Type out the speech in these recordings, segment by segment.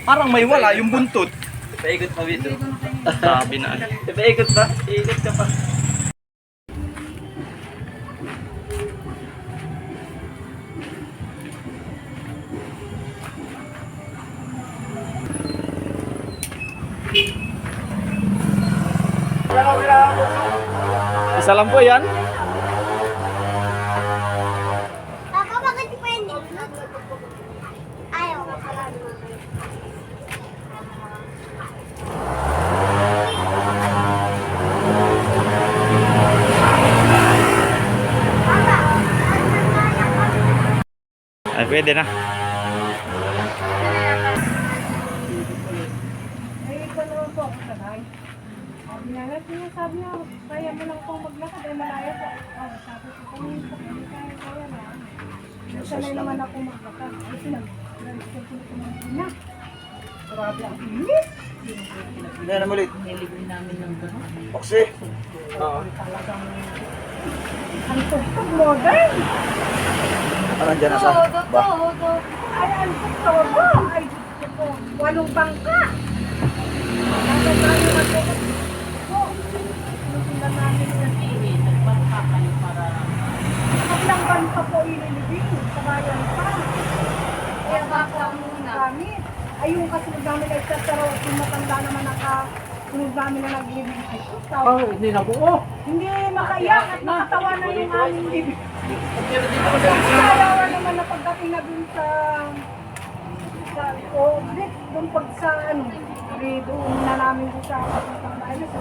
Parang may wala yung buntot. Paikot pa dito. Sabi na. Paikot pa. Paikot ka pa. Isa lang po yan. Papa, bakit di pa yun? Ayaw. Ay, pwede na. Ay, ikaw naman po ako sanay. Sabi niya, kaya mo lang pong maglakad, ay malayo po. Oh, sabi ko, kung kaya na. Sanay naman ako maglakad. Kasi nag-register ko na na. Grabe ang init. Hindi na ulit. Nilibre namin ng gano'n. Oxy. Oo. Talagang ang tugtog modern. Ano dyan na sa? Ba? Ay, ang tugtog. Ay, gusto ko. Walong bangka. Nasa tayo matulog. Nung namin na sini, nagbangka kayo para ilang bangka po ililibing sa bayan pa. Kaya baka muna kami. Ayun kasi namin ay pero kung matanda naman sunod namin na naglibing ay Oh, hindi na buo. hindi makaiyak at makatawa na yung aming libing. Kaya naman na pagdating na dun sa doon pag sa doon na namin doon sa bayan sa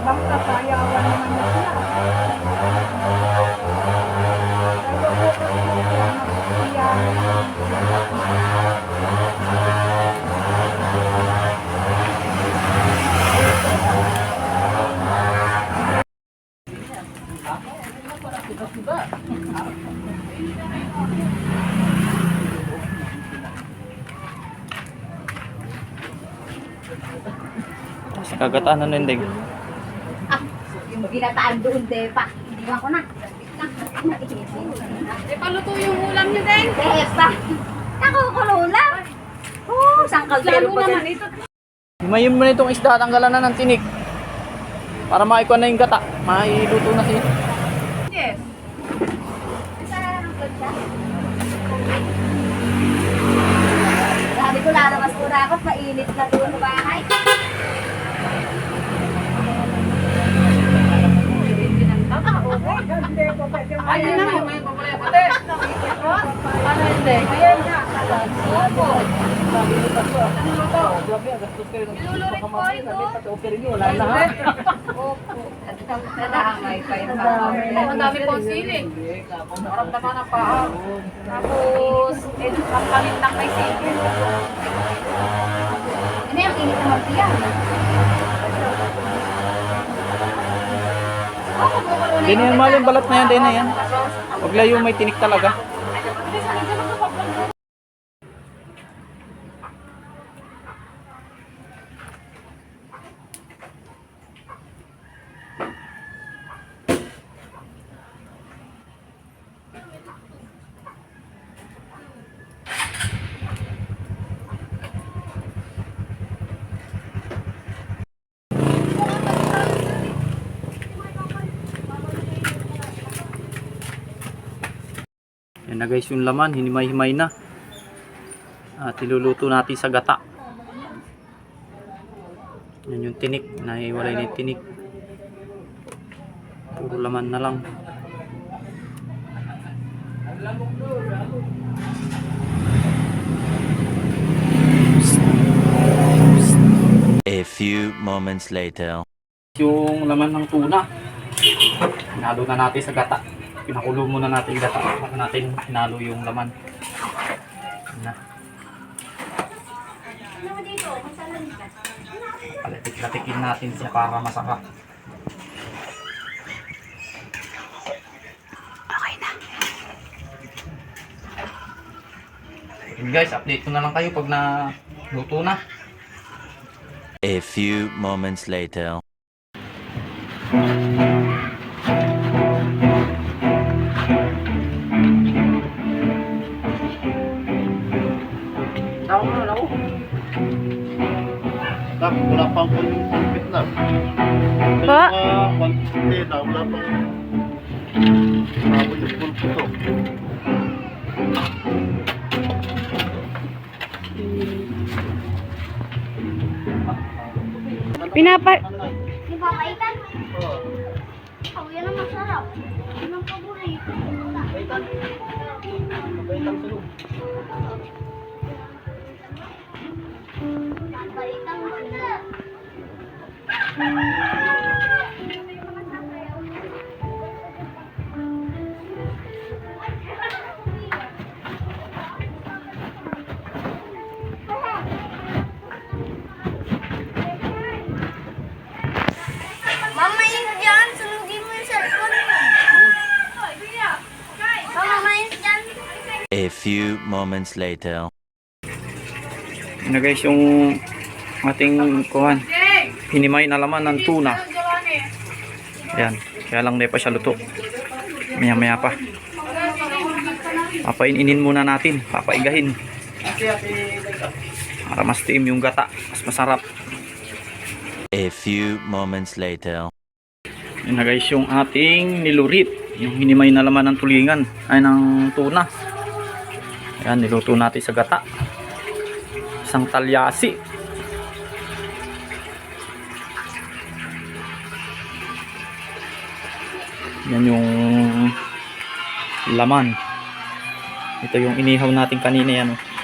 bangka sayawan naman na sila. Sa kagataan na ninding. Yung ginataan doon, Depa. Hindi ko na. Paluto yung ulam niyo, Deng. Depa. Nakukulo lang. Oh, isang kaldero pa naman din. ito. Himayin mo na itong isda, tanggalan na ng tinik. Para maikuha na yung gata. Mailuto na siya. Yes. Isa na lang ang ganda. Sabi ko, lalabas ko na ako. Mainit na doon sa bahay. Ay, yun na. May papalaya pati. Ano hindi? Ayan na. Opo. Ilulurit ko ito. Wala na. Opo. Nadamay pa yung pamamay. Ang dami pong siling. Maramdaman ang paa. Tapos, ang palit lang may siling. Ano yung init na magtiyan? Hindi na yan mahal yung balat na yan, din na yan. Huwag layo may tinik talaga. Yan na guys yung laman, hinimay-himay na. At iluluto natin sa gata. Yan yung tinik, nahiwalay na yung tinik. Puro laman na lang. A few moments later. Yung laman ng tuna. Hinalo na natin sa gata. Pinakulo muna natin yung gata. Baka natin hinalo yung laman. Yan na. Palatik-latikin natin siya para masarap. Okay na. Yun guys, update ko na lang kayo pag naluto na. A few moments later. Wala pang pulpit na. Po? Hindi na, wala pang mabot yung pulpit to. Pinapa... Di ba kaitan? Oh, yan ang masarap. Yan ang paborito. Kaitan masarap. Mama, yun dyan. Sunugin mo yung cellphone mo. Mama, yun dyan. A few moments later. Yun na guys, yung ating kuhan. Hinimay na laman ng tuna. Ayan. Kaya lang di pa siya luto. Maya maya pa. Papaininin muna natin. Papaigahin. Para mas tiim yung gata. Mas masarap. A few moments later. Yun na guys, yung ating nilurit. Yung hinimay na laman ng tulingan. Ay, ng tuna. Ayan, niluto natin sa gata. Isang talyasi. Yan yung laman. Ito yung inihaw natin kanina yan. Oh.